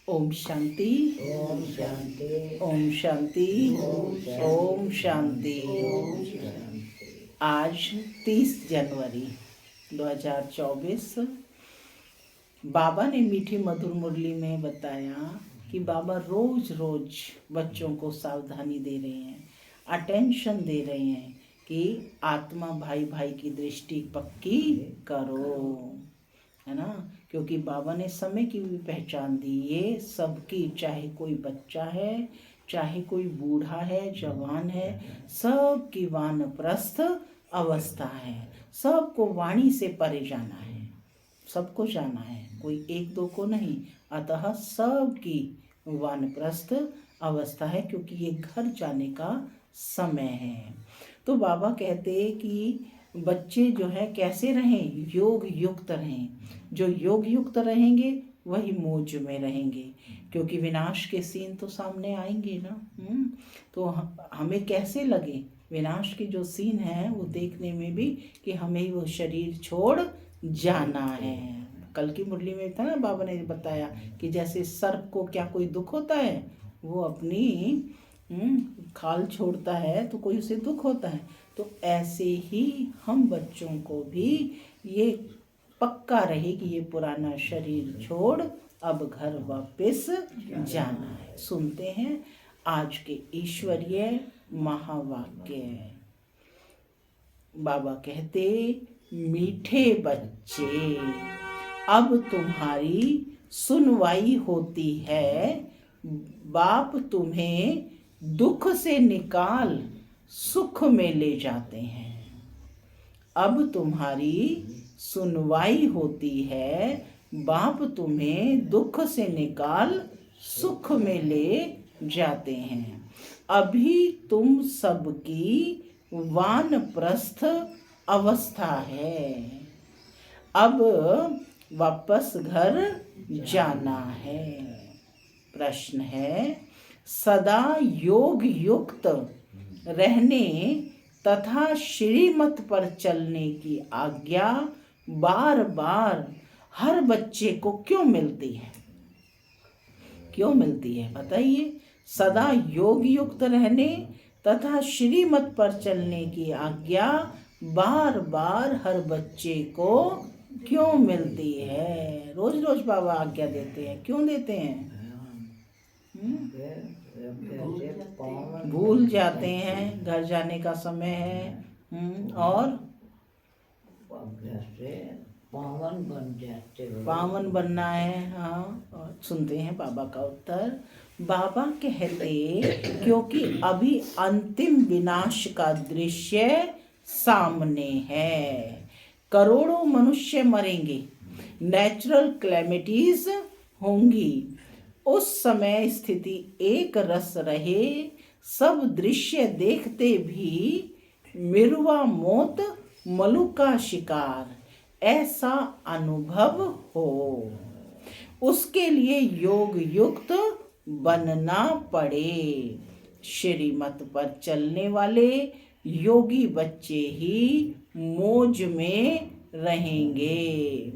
ओम शांति, ओम शांति, ओम शांति, ओम शांति। ओम शांति। आज 30 जनवरी 2024 बाबा ने मीठी मधुर मुरली में बताया कि बाबा रोज रोज बच्चों को सावधानी दे रहे हैं, अटेंशन दे रहे हैं कि आत्मा भाई भाई की दृष्टि पक्की करो, है ना। क्योंकि बाबा ने समय की भी पहचान दी, ये सबकी, चाहे कोई बच्चा है, चाहे कोई बूढ़ा है, जवान है, सबकी वानप्रस्थ अवस्था है। सबको वाणी से परे जाना है, सबको जाना है, कोई एक दो को नहीं। अतः सबकी वानप्रस्थ अवस्था है, क्योंकि ये घर जाने का समय है। तो बाबा कहते कि बच्चे जो है कैसे रहें, योग युक्त रहें। जो योग युक्त रहेंगे वही मौज में रहेंगे, क्योंकि विनाश के सीन तो सामने आएंगे ना। तो हमें कैसे लगे विनाश के जो सीन है वो देखने में भी, कि हमें वो शरीर छोड़ जाना है। कल की मुरली में था ना, बाबा ने बताया कि जैसे सर्प को क्या कोई दुख होता है, वो अपनी खाल छोड़ता है तो कोई उसे दुख होता है। तो ऐसे ही हम बच्चों को भी ये पक्का रहे कि ये पुराना शरीर छोड़ अब घर वापस जाना है। सुनते हैं आज के ईश्वरीय महावाक्य। बाबा कहते, मीठे बच्चे, अब तुम्हारी सुनवाई होती है। बाप तुम्हें दुख से निकाल सुख में ले जाते हैं। अब तुम्हारी सुनवाई होती है, बाप तुम्हें दुख से निकाल सुख में ले जाते हैं। अभी तुम सबकी वानप्रस्थ अवस्था है, अब वापस घर जाना है। प्रश्न है, सदा योग युक्त रहने तथा श्रीमत पर चलने की आज्ञा बार बार हर बच्चे को क्यों मिलती है? क्यों मिलती है बताइए। सदा योग युक्त रहने तथा श्रीमत पर चलने की आज्ञा बार बार हर बच्चे को क्यों मिलती है? रोज रोज बाबा आज्ञा देते हैं, क्यों देते हैं? भूल जाते हैं, घर जाने का समय है, और पावन बन जाते हो। पावन बनना है। हाँ, और सुनते हैं बाबा का उत्तर। बाबा कहते, क्योंकि अभी अंतिम विनाश का दृश्य सामने है। करोड़ों मनुष्य मरेंगे, नेचुरल क्लैमिटीज होंगी। उस समय स्थिति एक रस रहे, सब दृश्य देखते भी मिरुआ मौत मलु का शिकार, ऐसा अनुभव हो। उसके लिए योग युक्त बनना पड़े। श्रीमत पर चलने वाले योगी बच्चे ही मौज में रहेंगे।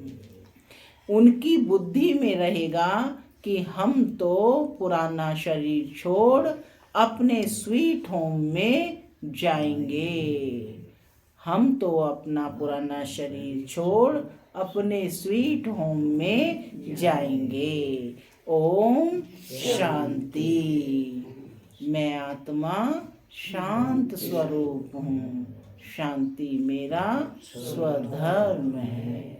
उनकी बुद्धि में रहेगा कि हम तो पुराना शरीर छोड़ अपने स्वीट होम में जाएंगे। हम तो अपना पुराना शरीर छोड़ अपने स्वीट होम में जाएंगे। ओम शांति। मैं आत्मा शांत स्वरूप हूँ, शांति मेरा स्वधर्म है।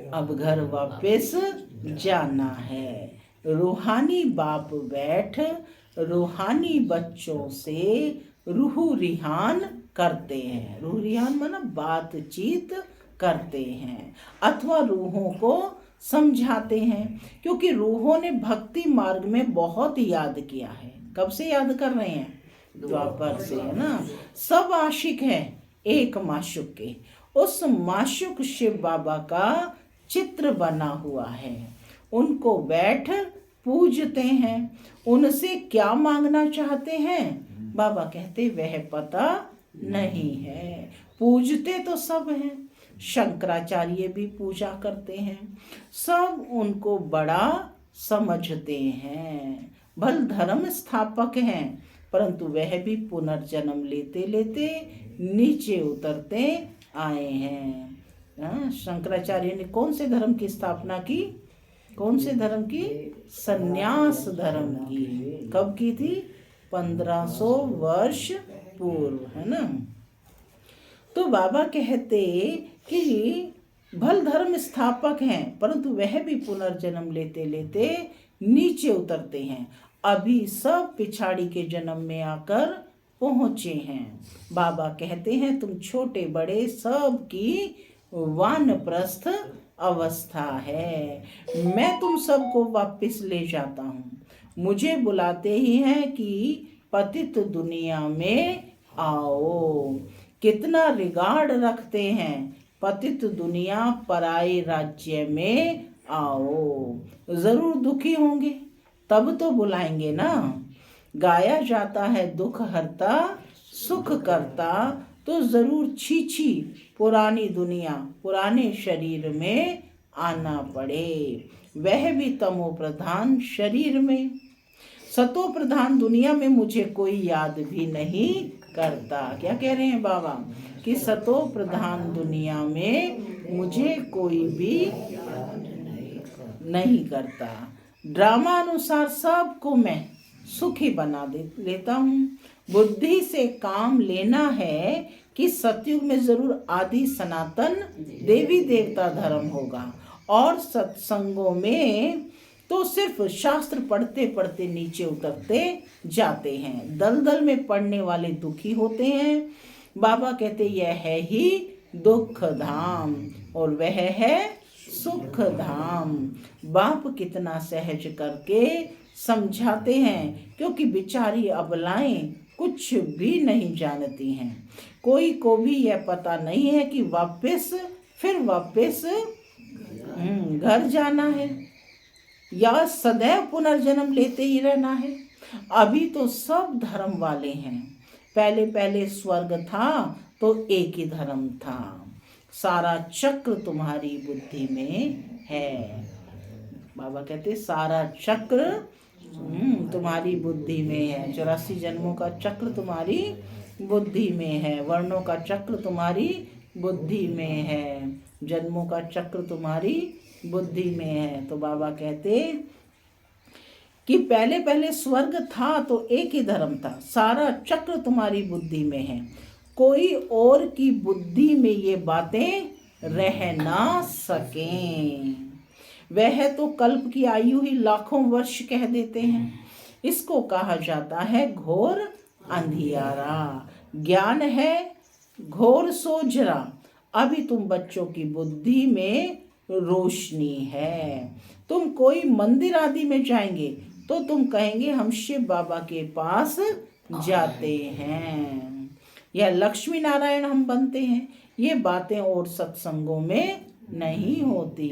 अब घर वापस जाना है। रूहानी बाप बैठ रूहानी बच्चों से रूह रिहान करते हैं। रूह रिहान माना बातचीत करते हैं, अथवा रूहों को समझाते हैं। क्योंकि रूहों ने भक्ति मार्ग में बहुत याद किया है। कब से याद कर रहे हैं? द्वापर से, है ना। सब आशिक हैं एक माशुक के। उस माशुक शिव बाबा का चित्र बना हुआ है, उनको बैठ पूजते हैं। उनसे क्या मांगना चाहते हैं? बाबा कहते वह पता नहीं है। पूजते तो सब हैं, शंकराचार्य भी पूजा करते हैं, सब उनको बड़ा समझते हैं। भल धर्म स्थापक हैं, परंतु वह भी पुनर्जन्म लेते लेते नीचे उतरते आए हैं। शंकराचार्य ने कौन से धर्म की स्थापना की? कौन से धर्म की? सन्यास धर्म की। कब की थी? 1500 वर्ष पूर्व, है ना। तो बाबा कहते कि भल धर्म स्थापक हैं, परंतु वह भी पुनर्जन्म लेते लेते नीचे उतरते हैं। अभी सब पिछाड़ी के जन्म में आकर पहुंचे हैं। बाबा कहते हैं तुम छोटे बड़े सब की वानप्रस्थ अवस्था है। मैं तुम सबको वापस ले जाता हूँ। मुझे बुलाते ही हैं कि पतित दुनिया में आओ। कितना रिगार्ड रखते हैं, पतित दुनिया पराये राज्य में आओ। जरूर दुखी होंगे तब तो बुलाएंगे ना। गाया जाता है दुख हरता सुख करता, तो जरूर छी पुरानी दुनिया पुराने शरीर में आना पड़े, वह भी तमो प्रधान शरीर में। सतो प्रधान दुनिया में मुझे कोई याद भी नहीं करता। क्या कह रहे हैं बाबा? कि सतो प्रधान दुनिया में मुझे कोई भी नहीं करता। ड्रामा अनुसार सबको मैं सुखी बना लेता हूँ। बुद्धि से काम लेना है कि सतयुग में जरूर आदि सनातन देवी देवता धर्म होगा, और सत्संगों में तो सिर्फ शास्त्र पढ़ते पढ़ते नीचे उतरते जाते हैं। दलदल में पड़ने वाले दुखी होते हैं। बाबा कहते यह है ही दुख धाम और वह है सुख धाम। बाप कितना सहज करके समझाते हैं, क्योंकि बेचारी अबलाएं कुछ भी नहीं जानती हैं। कोई को भी यह पता नहीं है कि वापस घर जाना है या सदैव पुनर्जन्म लेते ही रहना है। अभी तो सब धर्म वाले हैं। पहले पहले स्वर्ग था तो एक ही धर्म था। सारा चक्र तुम्हारी बुद्धि में है। बाबा कहते सारा चक्र तुम्हारी बुद्धि में है। 84 जन्मों का चक्र तुम्हारी बुद्धि में है। वर्णों का चक्र तुम्हारी बुद्धि में है। जन्मों का चक्र तुम्हारी बुद्धि में है। तो बाबा कहते कि पहले पहले स्वर्ग था तो एक ही धर्म था। सारा चक्र तुम्हारी बुद्धि में है। कोई और की बुद्धि में ये बातें रह ना सकें। वह तो कल्प की आयु ही लाखों वर्ष कह देते हैं। इसको कहा जाता है घोर अंधियारा। ज्ञान है घोर सोजरा। अभी तुम बच्चों की बुद्धि में रोशनी है। तुम कोई मंदिर आदि में जाएंगे तो तुम कहेंगे हम शिव बाबा के पास जाते हैं, या लक्ष्मी नारायण हम बनते हैं। ये बातें और सत्संगों में नहीं होती।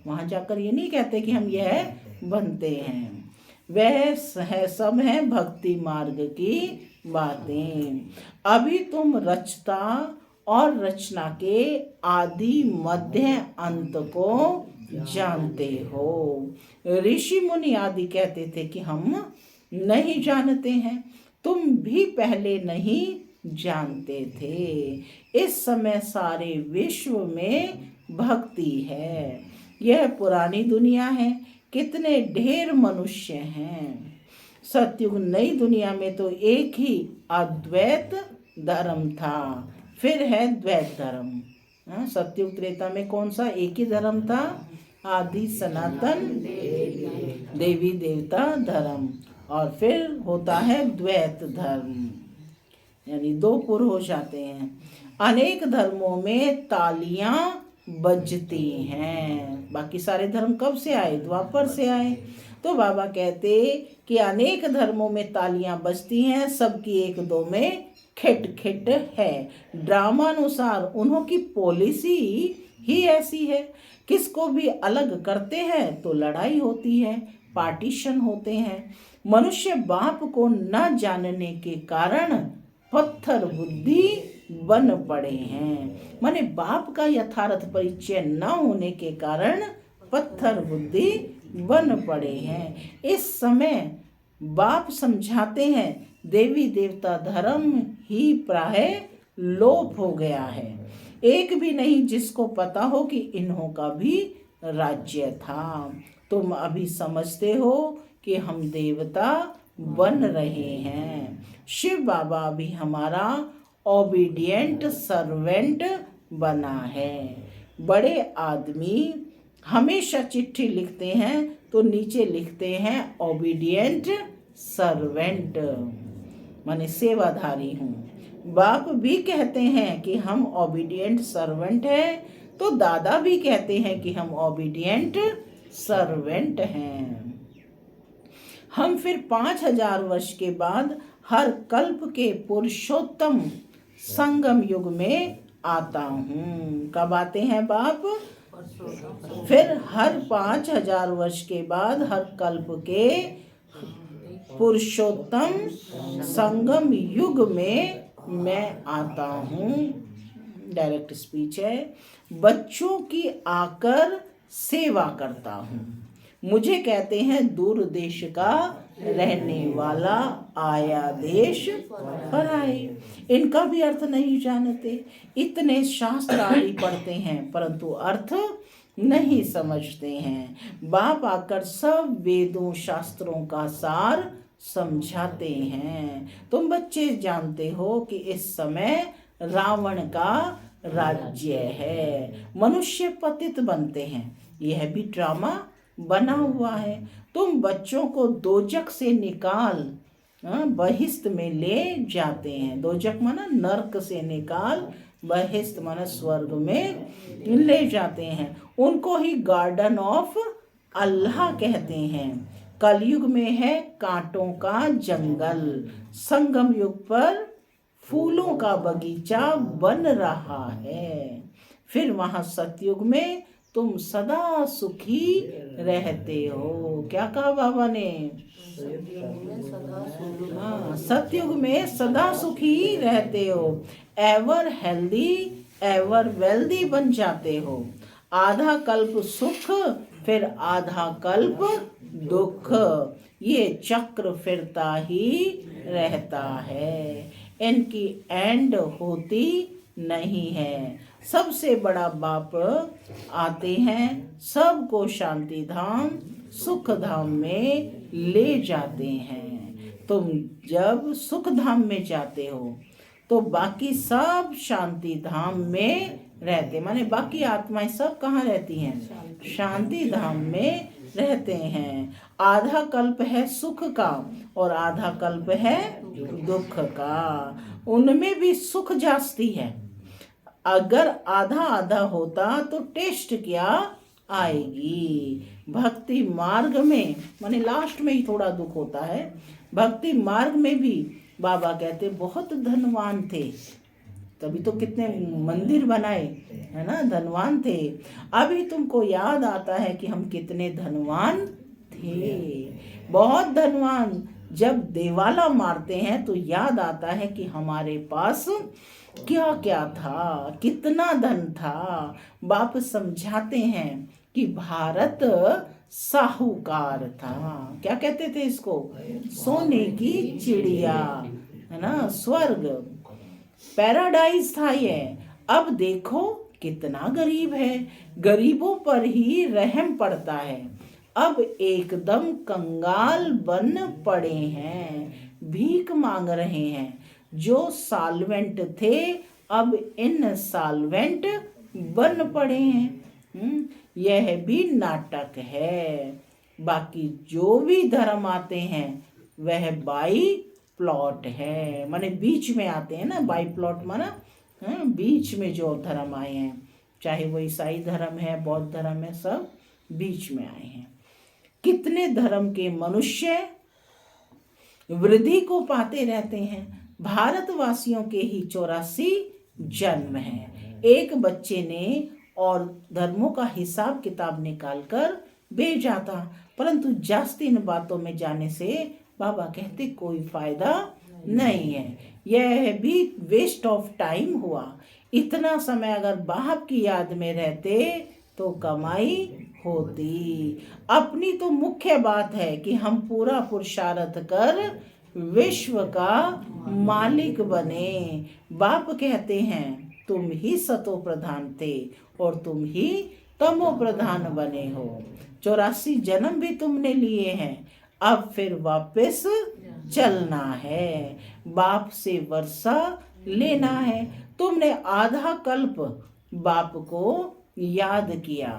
वहां जाकर ये नहीं कहते कि हम यह बनते हैं। वह है सब है भक्ति मार्ग की बातें। अभी तुम रचता और रचना के आदि मध्य अंत को जानते हो। ऋषि मुनि आदि कहते थे कि हम नहीं जानते हैं। तुम भी पहले नहीं जानते थे। इस समय सारे विश्व में भक्ति है। यह पुरानी दुनिया है। कितने ढेर मनुष्य हैं। सतयुग नई दुनिया में तो एक ही अद्वैत धर्म था, फिर है द्वैत धर्म। सतयुग त्रेता में कौन सा एक ही धर्म था? आदि सनातन देवी देवता धर्म, और फिर होता है द्वैत धर्म, यानी दो पुर हो जाते हैं। अनेक धर्मों में तालियां बजती हैं। बाकी सारे धर्म कब से आए? द्वापर से आए। तो बाबा कहते कि अनेक धर्मों में तालियां बजती हैं, सबकी एक दो में खिट खिट है। ड्रामानुसार उन्हों की पॉलिसी ही ऐसी है। किसको भी अलग करते हैं तो लड़ाई होती है, पार्टीशन होते हैं। मनुष्य बाप को न जानने के कारण पत्थर बुद्धि बन पड़े हैं। माने बाप का यथार्थ परिचय न होने के कारण पत्थर बुद्धि बन पड़े हैं। इस समय बाप समझाते हैं देवी देवता धर्म ही प्राय लोप हो गया है। एक भी नहीं जिसको पता हो कि इन्हों का भी राज्य था। तुम अभी समझते हो कि हम देवता बन रहे हैं। शिव बाबा भी हमारा ओबीडियंट सर्वेंट बना है। बड़े आदमी हमेशा चिट्ठी लिखते हैं तो नीचे लिखते हैं ओबीडियंट सर्वेंट, माने सेवाधारी हूँ। बाप भी कहते हैं कि हम ओबीडियंट सर्वेंट हैं, तो दादा भी कहते हैं कि हम ओबीडियंट सर्वेंट हैं। हम फिर 5000 वर्ष के बाद हर कल्प के पुरुषोत्तम संगम युग में आता हूँ। कब आते हैं बाप? फिर हर 5000 वर्ष के बाद हर कल्प के पुरुषोत्तम संगम युग में मैं आता हूँ। डायरेक्ट स्पीच है। बच्चों की आकर सेवा करता हूँ। मुझे कहते हैं दूर देश का रहने वाला आया देश पर आए। इनका भी अर्थ नहीं जानते। इतने शास्त्र आदि पढ़ते हैं परंतु अर्थ नहीं समझते हैं। बाप आकर सब वेदों शास्त्रों का सार समझाते हैं। तुम बच्चे जानते हो कि इस समय रावण का राज्य है। मनुष्य पतित बनते हैं। यह भी ड्रामा बना हुआ है। तुम बच्चों को दोजक से निकाल बहिष्त में ले जाते हैं। दोजक माना नरक से निकाल, बहिष्त माना स्वर्ग में ले जाते हैं। उनको ही गार्डन ऑफ अल्लाह कहते हैं। कलयुग में है कांटों का जंगल, संगम युग पर फूलों का बगीचा बन रहा है। फिर वहां सतयुग में तुम सदा सुखी रहते हो। क्या कहा बाबा ने? हाँ, सतयुग में सदा सुखी रहते हो। एवर हेल्दी एवर वेल्दी बन जाते हो। आधा कल्प सुख फिर आधा कल्प दुख, ये चक्र फिरता ही रहता है। इनकी एंड होती नहीं है। सबसे बड़ा बाप आते हैं, सबको शांति धाम सुख धाम में ले जाते हैं। तुम जब सुख धाम में जाते हो तो बाकी सब शांति धाम में रहते, माने बाकी आत्माएं सब कहाँ रहती हैं? शांति धाम में रहते हैं। आधा कल्प है सुख का और आधा कल्प है दुख का। उनमें भी सुख जास्ती है। अगर आधा आधा होता तो टेस्ट क्या आएगी। भक्ति मार्ग में माने लास्ट में ही थोड़ा दुख होता है। भक्ति मार्ग में भी बाबा कहते बहुत धनवान थे, तभी तो कितने मंदिर बनाए, है ना, धनवान थे। अभी तुमको याद आता है कि हम कितने धनवान थे, बहुत धनवान। जब देवाला मारते हैं तो याद आता है कि हमारे पास क्या क्या था, कितना धन था। बाप समझाते हैं कि भारत साहूकार था। क्या कहते थे इसको? सोने की चिड़िया, है ना, स्वर्ग, पैराडाइज था ये। अब देखो कितना गरीब है, गरीबों पर ही रहम पड़ता है। अब एकदम कंगाल बन पड़े हैं, भीख मांग रहे हैं। जो साल्वेंट थे अब इन साल्वेंट बन पड़े हैं। यह भी नाटक है। बाकी जो भी धर्म आते हैं वह बाई प्लॉट है, माने बीच में आते हैं ना। बाई प्लॉट माना बीच में जो धर्म आए हैं, चाहे वो ईसाई धर्म है, बौद्ध धर्म है, सब बीच में आए हैं। कितने धर्म के मनुष्य वृद्धि को पाते रहते हैं। भारतवासियों के ही 84 जन्म हैं। एक बच्चे ने और धर्मों का हिसाब किताब निकालकर भेजा था, परंतु जास्ती इन बातों में जाने से बाबा कहते कोई फायदा नहीं है। यह भी वेस्ट ऑफ टाइम हुआ। इतना समय अगर बाप की याद में रहते तो कमाई होती। अपनी तो मुख्य बात है कि हम पूरा पुरुषार्थ कर विश्व का मालिक बने। बाप कहते हैं तुम ही सतो प्रधान थे और तुम ही तमो प्रधान बने हो। 84 जन्म भी तुमने लिए हैं, अब फिर वापस चलना है, बाप से वर्षा लेना है। तुमने आधा कल्प बाप को याद किया,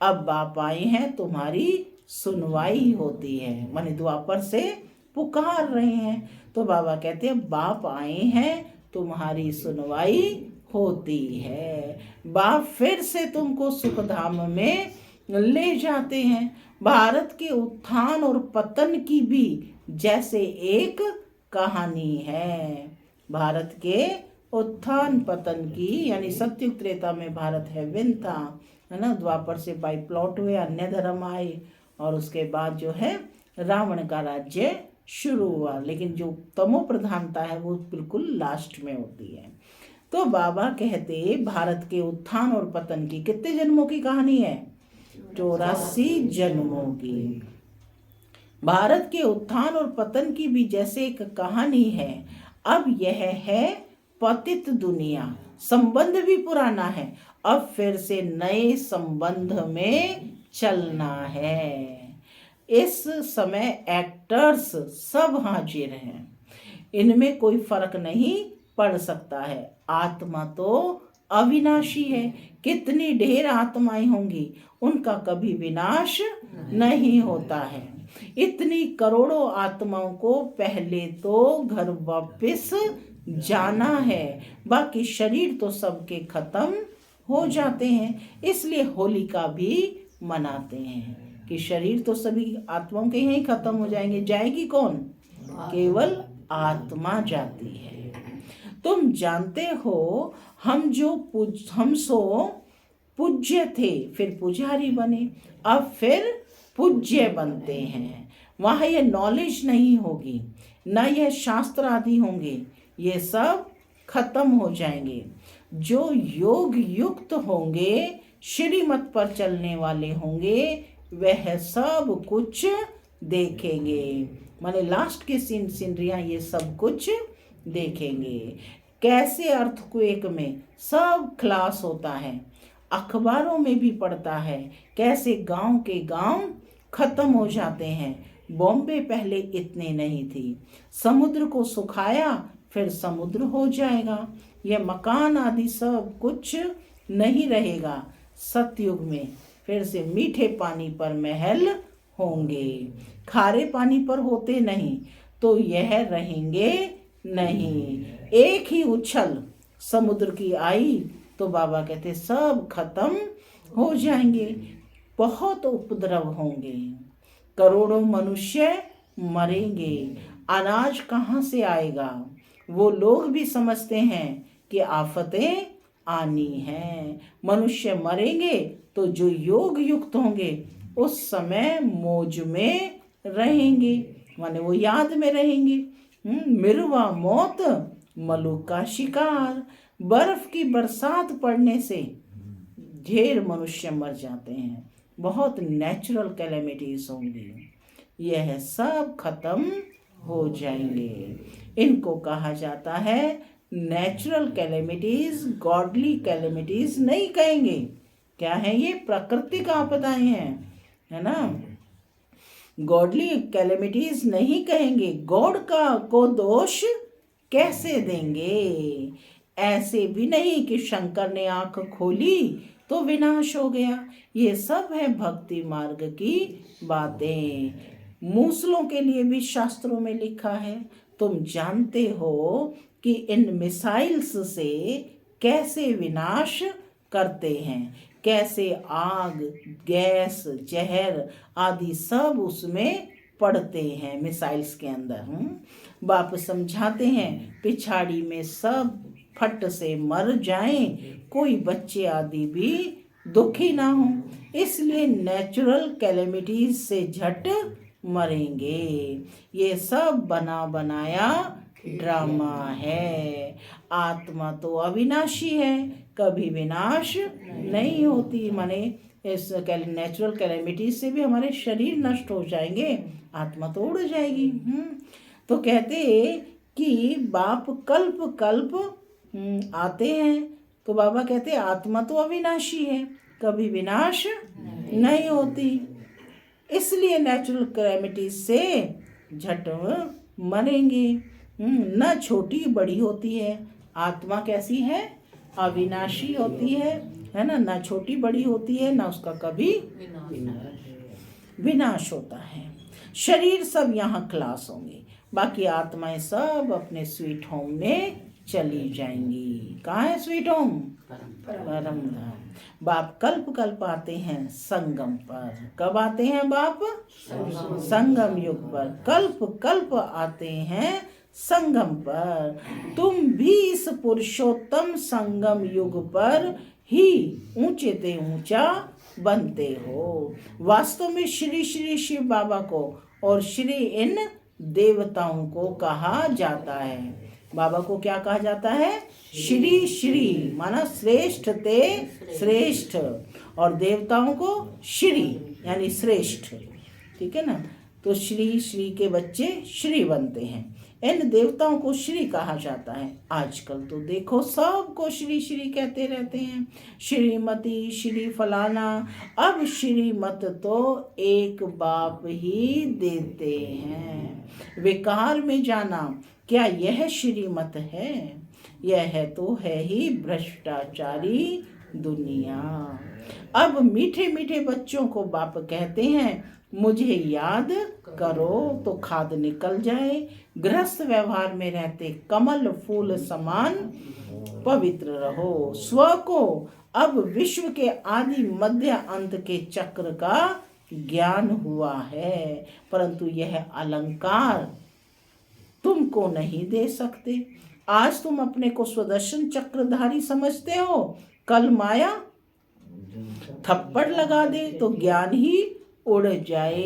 अब बाप आए हैं, तुम्हारी सुनवाई होती है। माने द्वापर से पुकार रहे हैं, तो बाबा कहते हैं बाप आए हैं, तुम्हारी सुनवाई होती है। बाप फिर से तुमको सुखधाम में ले जाते हैं। भारत के उत्थान और पतन की भी जैसे एक कहानी है। भारत के उत्थान पतन की, यानी सत्युग त्रेता में भारत हेवन था, है ना, द्वापर से बाई प्लॉट हुए, अन्य धर्म आए और उसके बाद जो है रावण का राज्य शुरू हुआ। लेकिन जो तमो प्रधानता है वो बिल्कुल लास्ट में होती है। तो बाबा कहते भारत के उत्थान और पतन की कितने जन्मों की कहानी है? 84 जन्मों की। भारत के उत्थान और पतन की भी जैसे एक कहानी है। अब यह है पतित दुनिया, संबंध भी पुराना है, अब फिर से नए संबंध में चलना है। इस समय एक्टर्स सब हाजिर हैं, इनमें कोई फर्क नहीं पड़ सकता है। आत्मा तो अविनाशी है, कितनी ढेर आत्माएं होंगी, उनका कभी विनाश नहीं होता है। इतनी करोड़ों आत्माओं को पहले तो घर वापस जाना है, बाकी शरीर तो सबके खत्म हो जाते हैं। इसलिए होलिका भी मनाते हैं कि शरीर तो सभी आत्माओं के यहीं खत्म हो जाएंगे, जाएगी कौन? केवल आत्मा जाती है। तुम जानते हो हम सो पूज्य थे, फिर पुजारी बने, अब फिर पूज्य बनते हैं। वहाँ ये नॉलेज नहीं होगी, ना यह शास्त्र आदि होंगे, ये सब खत्म हो जाएंगे। जो योग युक्त होंगे, श्रीमत पर चलने वाले होंगे, वह सब कुछ देखेंगे। माने लास्ट के सीनरियाँ ये सब कुछ देखेंगे। कैसे अर्थक्वेक में सब क्लास होता है, अखबारों में भी पढ़ता है, कैसे गांव के गांव खत्म हो जाते हैं। बॉम्बे पहले इतने नहीं थी, समुद्र को सुखाया फिर समुद्र हो जाएगा। यह मकान आदि सब कुछ नहीं रहेगा। सतयुग में फिर से मीठे पानी पर महल होंगे, खारे पानी पर होते नहीं, तो यह रहेंगे नहीं। एक ही उछल समुद्र की आई तो बाबा कहते सब खत्म हो जाएंगे। बहुत उपद्रव होंगे, करोड़ों मनुष्य मरेंगे, अनाज कहाँ से आएगा? वो लोग भी समझते हैं कि आफतें आनी हैं। मनुष्य मरेंगे तो जो योग युक्त होंगे उस समय मौज में रहेंगे, माने वो याद में रहेंगे। मिर्वा मौत मलुक का शिकार। बर्फ की बरसात पड़ने से ढेर मनुष्य मर जाते हैं, बहुत नेचुरल कैलेमिटीज होंगी, यह सब खत्म हो जाएंगे। इनको कहा जाता है नेचुरल कैलेमिटीज, गॉडली कैलेमिटीज नहीं कहेंगे। क्या है ये? प्राकृतिक आपदाएं हैं, है ना। गॉडली कैलेमिटीज नहीं कहेंगे। गॉड को दोष कैसे देंगे? ऐसे भी नहीं कि शंकर ने आंख खोली तो विनाश हो गया। ये सब है भक्ति मार्ग की बातें। मूसलों के लिए भी शास्त्रों में लिखा है। तुम जानते हो कि इन मिसाइल्स से कैसे विनाश करते हैं, कैसे आग, गैस, जहर आदि सब उसमें पड़ते हैं मिसाइल्स के अंदर। बाप समझाते हैं पिछाड़ी में सब फट से मर जाएं, कोई बच्चे आदि भी दुखी ना हो। इसलिए नेचुरल कैलेमिटीज से झट मरेंगे। ये सब बना बनाया ड्रामा है। आत्मा तो अविनाशी है, कभी विनाश नहीं होती। माने इस नेचुरल कैलेमिटीज से भी हमारे शरीर नष्ट हो जाएंगे, आत्मा तो उड़ जाएगी। तो कहते कि बाप कल्प कल्प आते हैं, तो बाबा कहते आत्मा तो अविनाशी है, कभी विनाश नहीं होती, इसलिए नेचुरल कैलेमिटीज से झट मरेंगे। न छोटी बड़ी होती है, आत्मा कैसी है, अविनाशी होती है ना, ना छोटी बड़ी होती है, ना उसका कभी विनाश होता है। शरीर सब यहाँ क्लास होंगे, बाकी आत्माएं सब अपने स्वीट होम में चली जाएंगी। कहाँ है स्वीट होम? परम धाम। बाप कल्प कल्प आते हैं संगम पर। कब आते हैं बाप? संगम युग पर। कल्प कल्प आते हैं संगम पर। तुम भी इस पुरुषोत्तम संगम युग पर ही ऊंचे ते ऊंचा बनते हो। वास्तव में श्री श्री शिव बाबा को और श्री इन देवताओं को कहा जाता है। बाबा को क्या कहा जाता है? श्री श्री, माना श्रेष्ठ ते श्रेष्ठ, और देवताओं को श्री यानी श्रेष्ठ। ठीक है ना, तो श्री श्री के बच्चे श्री बनते हैं, इन देवताओं को श्री कहा जाता है। आजकल तो देखो सबको श्री श्री कहते रहते हैं, श्रीमती, श्री फलाना। अब श्रीमत तो एक बाप ही देते हैं। विकार में जाना, क्या यह श्रीमत है? यह तो है ही भ्रष्टाचारी दुनिया। अब मीठे मीठे बच्चों को बाप कहते हैं मुझे याद करो तो खाद निकल जाए। गृहस्थ व्यवहार में रहते कमल फूल समान पवित्र रहो। स्व को अब विश्व के आदि मध्य अंत के चक्र का ज्ञान हुआ है, परंतु यह अलंकार तुमको नहीं दे सकते। आज तुम अपने को स्वदर्शन चक्रधारी समझते हो, कल माया थप्पड़ लगा दे तो ज्ञान ही उड़ जाए।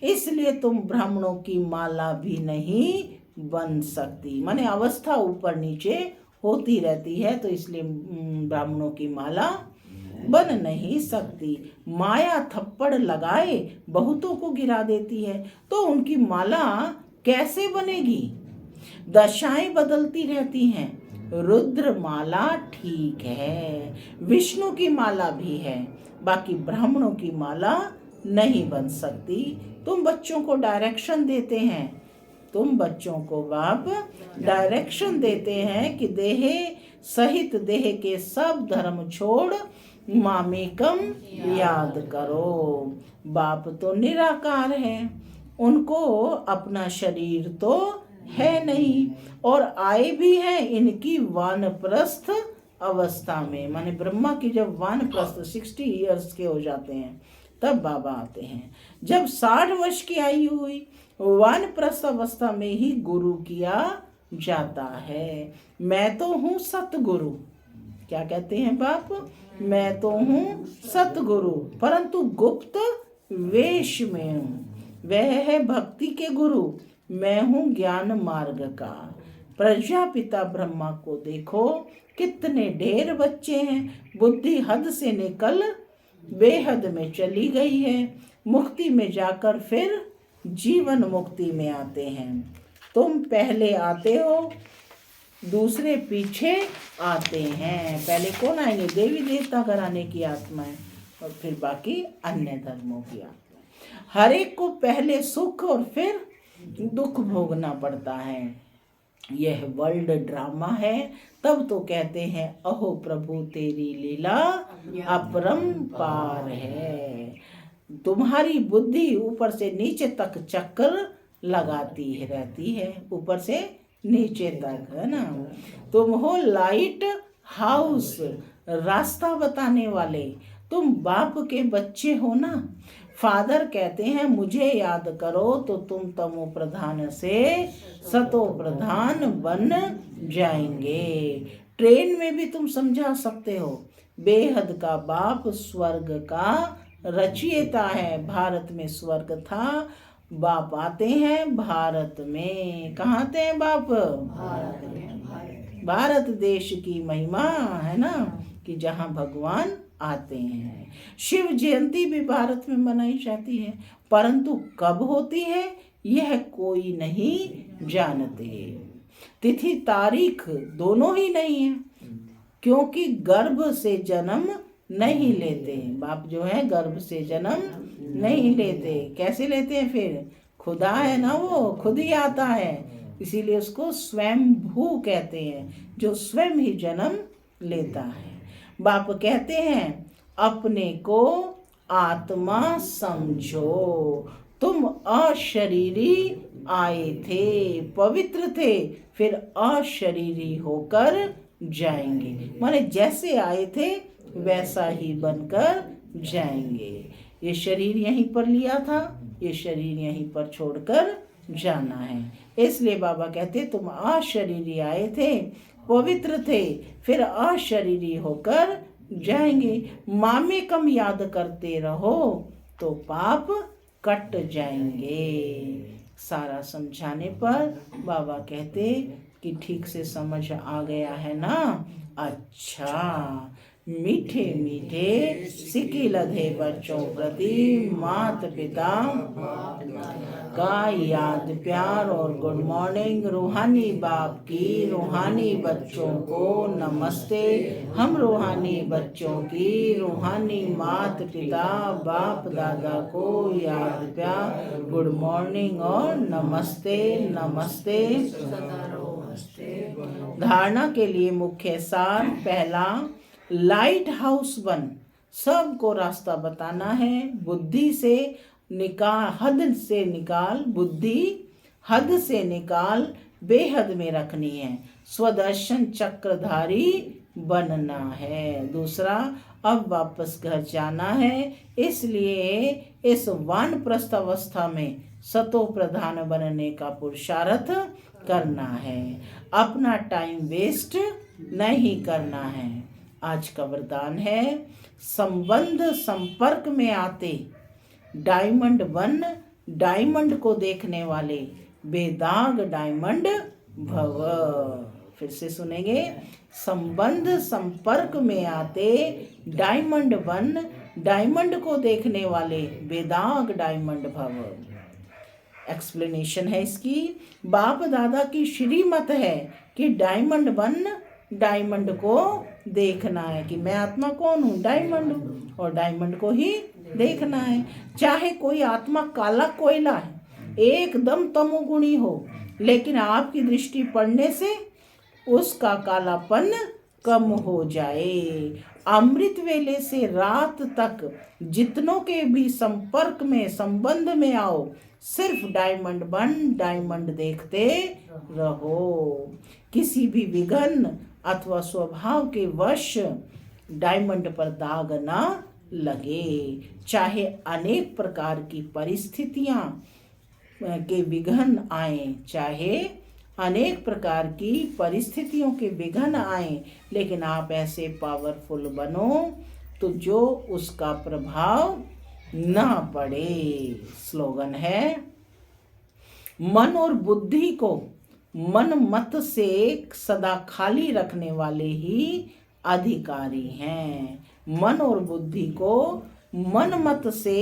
इसलिए तुम ब्राह्मणों की माला भी नहीं बन सकती। माने अवस्था ऊपर नीचे होती रहती है, तो इसलिए ब्राह्मणों की माला बन नहीं सकती। माया थप्पड़ लगाए बहुतों को गिरा देती है, तो उनकी माला कैसे बनेगी? दशाएं बदलती रहती हैं। रुद्र माला ठीक है, विष्णु की माला भी है, बाकी ब्राह्मणों की माला नहीं बन सकती। तुम बच्चों को डायरेक्शन देते हैं, तुम बच्चों को बाप डायरेक्शन देते हैं कि देह सहित देह के सब धर्म छोड़ मामेकम याद करो। बाप तो निराकार है, उनको अपना शरीर तो है नहीं, और आए भी हैं इनकी वानप्रस्थ अवस्था में। माने ब्रह्मा की जब वानप्रस्थ 60 इयर्स के हो जाते हैं तब बाबा आते हैं। जब 60 वर्ष की आयु हुई, वानप्रस्थ अवस्था में ही गुरु किया जाता है। मैं तो हूँ सतगुरु। क्या कहते हैं बाप? मैं तो हूँ सतगुरु, परंतु गुप्त वेश में हूँ। वह है भक्ति के गुरु, मैं हूँ ज्ञान मार्ग का। प्रजापिता ब्रह्मा को देखो, कितने ढेर बच्चे हैं। बुद्धि हद से निकल बेहद में चली गई है। मुक्ति में जाकर फिर जीवन मुक्ति में आते हैं। तुम पहले आते हो, दूसरे पीछे आते हैं। पहले कौन आएंगे? देवी देवता घराने की आत्माएं, और फिर बाकी अन्य धर्मों की आत्माएं। हर एक को पहले सुख और फिर दुख भोगना पड़ता है। यह वर्ल्ड ड्रामा है। तब तो कहते हैं अहो प्रभु तेरी लीला अपरंपार है। तुम्हारी बुद्धि ऊपर से नीचे तक चक्कर लगाती रहती है, ऊपर से नीचे तक, है ना। तुम हो लाइट हाउस, रास्ता बताने वाले। तुम बाप के बच्चे हो ना। फादर कहते हैं मुझे याद करो तो तुम तमो प्रधान से सतो प्रधान बन जाएंगे। ट्रेन में भी तुम समझा सकते हो, बेहद का बाप स्वर्ग का रचयिता है। भारत में स्वर्ग था, बाप आते हैं भारत में। कहाँ आते हैं बाप? भारत देश की महिमा है ना, कि जहाँ भगवान आते हैं। शिव जयंती भी भारत में मनाई जाती है, परंतु कब होती है यह कोई नहीं जानते। तिथि तारीख दोनों ही नहीं है, क्योंकि गर्भ से जन्म नहीं लेते। बाप जो है गर्भ से जन्म नहीं लेते। कैसे लेते हैं फिर? खुदा है ना, वो खुद ही आता है, इसीलिए उसको स्वयंभू कहते हैं, जो स्वयं ही जन्म लेता है। बाप कहते हैं अपने को आत्मा समझो, तुम अशरीरी आए थे, पवित्र थे, फिर अशरीरी होकर जाएंगे। माने जैसे आए थे वैसा ही बनकर जाएंगे। ये शरीर यहीं पर लिया था, ये शरीर यहीं पर छोड़कर जाना है। इसलिए बाबा कहते तुम अशरीरी आए थे, पवित्र थे, फिर अशरीरी होकर जाएंगे। मामे कम याद करते रहो तो पाप कट जाएंगे। सारा समझाने पर बाबा कहते कि ठीक से समझ आ गया है ना? अच्छा। मीठे मीठे सिक्के लधे बच्चों प्रति माता पिता का याद प्यार और गुड मॉर्निंग। रूहानी बाप की रूहानी बच्चों को नमस्ते। हम रूहानी बच्चों की रूहानी माता पिता बाप दादा को याद प्यार, गुड मॉर्निंग और नमस्ते नमस्ते। धारणा के लिए मुख्य सार। पहला, लाइट हाउस बन सबको रास्ता बताना है। बुद्धि से निकाल, हद से निकाल, बुद्धि हद से निकाल, बेहद में रखनी है। स्वदर्शन चक्रधारी बनना है। दूसरा, अब वापस घर जाना है, इसलिए इस वानप्रस्थ अवस्था में सतो प्रधान बनने का पुरुषार्थ करना है। अपना टाइम वेस्ट नहीं करना है। आज का वरदान है, संबंध संपर्क में आते डायमंड बन, डायमंड को देखने वाले बेदाग डायमंड भव। फिर से सुनेंगे, संबंध संपर्क में आते डायमंड बन, डायमंड को देखने वाले बेदाग डायमंड भव। एक्सप्लेनेशन है इसकी। बाप दादा की श्रीमत है कि डायमंड बन, डायमंड को देखना है, कि मैं आत्मा कौन हूँ? डायमंड हूँ, और डायमंड को ही देखना है। चाहे कोई आत्मा काला कोयला है, एकदम तमोगुणी हो, लेकिन आपकी दृष्टि पड़ने से उसका कालापन कम हो जाए। अमृत वेले से रात तक जितनों के भी संपर्क में संबंध में आओ, सिर्फ डायमंड बन, डायमंड देखते रहो। किसी भी विघ्न अथवा स्वभाव के वश डायमंड पर दाग ना लगे। चाहे अनेक प्रकार की परिस्थितियां के विघ्न आए, चाहे अनेक प्रकार की परिस्थितियों के विघ्न आए, लेकिन आप ऐसे पावरफुल बनो तो जो उसका प्रभाव ना पड़े। स्लोगन है, मन और बुद्धि को मन मत से सदा खाली रखने वाले ही अधिकारी हैं। मन और बुद्धि को मन मत से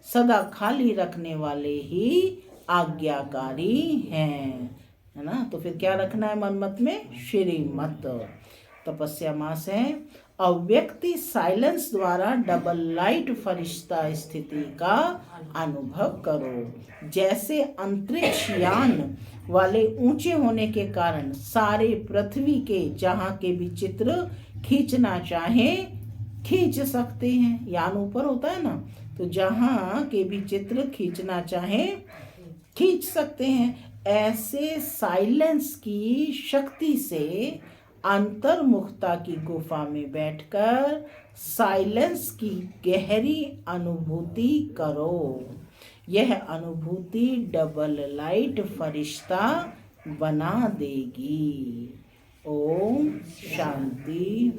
सदा खाली रखने वाले ही आज्ञाकारी हैं, है ना? तो फिर क्या रखना है मन मत में? श्रीमत। तपस्या मास है। अव्यक्ति साइलेंस द्वारा डबल लाइट फरिश्ता स्थिति का अनुभव करो। जैसे अंतरिक्ष यान वाले ऊंचे होने के कारण सारे पृथ्वी के जहाँ के भी चित्र खींचना चाहें खींच सकते हैं। यान ऊपर होता है ना, तो जहाँ के भी चित्र खींचना चाहें खींच सकते हैं। ऐसे साइलेंस की शक्ति से अंतर्मुखता की गुफा में बैठकर साइलेंस की गहरी अनुभूति करो। यह अनुभूति डबल लाइट फरिश्ता बना देगी। ओम शांति।